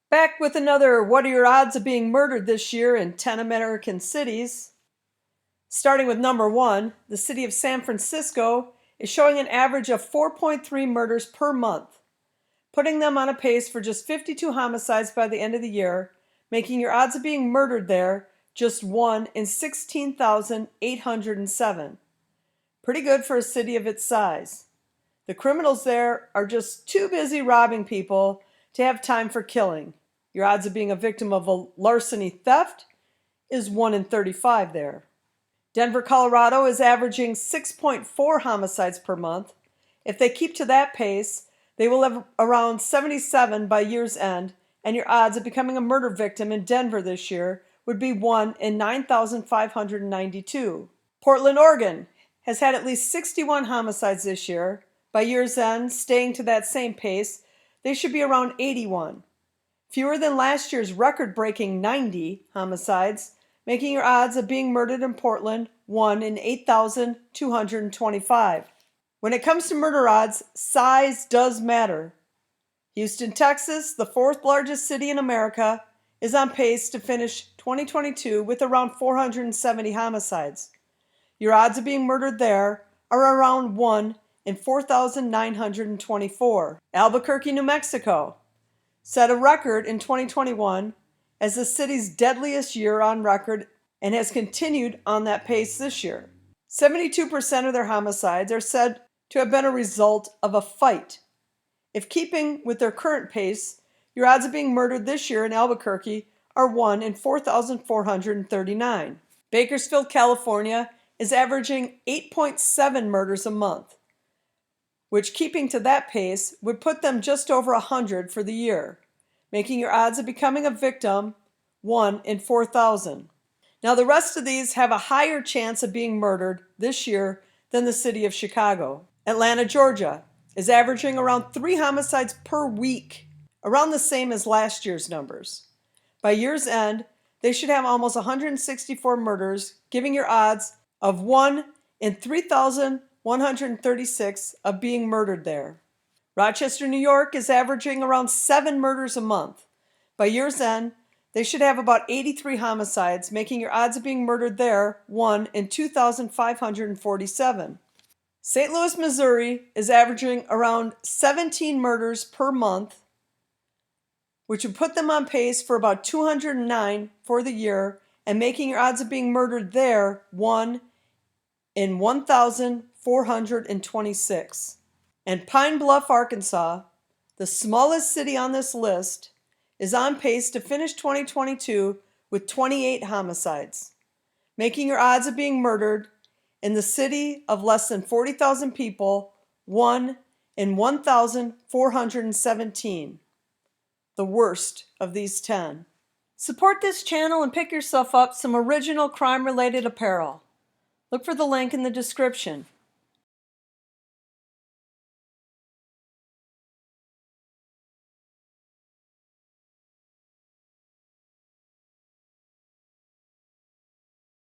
Back with another What are your odds of being murdered this year in 10 American cities? Starting with number 1, the city of San Francisco is showing an average of 4.3 murders per month, putting them on a pace for just 52 homicides by the end of the year, making your odds of being murdered there just 1 in 16,807. Pretty good for a city of its size. The criminals there are just too busy robbing people to have time for killing. Your odds of being a victim of a larceny theft is 1 in 35 there. Denver, Colorado is averaging 6.4 homicides per month. If they keep to that pace, they will have around 77 by year's end, and your odds of becoming a murder victim in Denver this year would be 1 in 9,592. Portland, Oregon has had at least 61 homicides this year. By year's end, staying to that same pace, they should be around 81. Fewer than last year's record-breaking 90 homicides, making your odds of being murdered in Portland 1 in 8,225. When it comes to murder odds, size does matter. Houston, Texas, the 4th largest city in America, is on pace to finish 2022 with around 470 homicides. Your odds of being murdered there are around 1 in 4,924. Albuquerque, New Mexico, set a record in 2021 as the city's deadliest year on record and has continued on that pace this year. 72% of their homicides are said to have been a result of a fight. If keeping with their current pace, your odds of being murdered this year in Albuquerque are 1 in 4,439. Bakersfield, California is averaging 8.7 murders a month, which, keeping to that pace, would put them just over 100 for the year, making your odds of becoming a victim 1 in 4,000. Now, the rest of these have a higher chance of being murdered this year than the city of Chicago. Atlanta, Georgia is averaging around 3 homicides per week, around the same as last year's numbers. By year's end, they should have almost 164 murders, giving your odds of 1 in 3,136 of being murdered there. Rochester, New York is averaging around 7 murders a month. By year's end, they should have about 83 homicides, making your odds of being murdered there 1 in 2,547. St. Louis, Missouri is averaging around 17 murders per month, which would put them on pace for about 209 for the year and making your odds of being murdered there 1 in 1,426. And Pine Bluff, Arkansas, the smallest city on this list, is on pace to finish 2022 with 28 homicides, making your odds of being murdered in the city of less than 40,000 people 1 in 1,417, the worst of these 10. Support this channel and pick yourself up some original crime-related apparel. Look for the link in the description.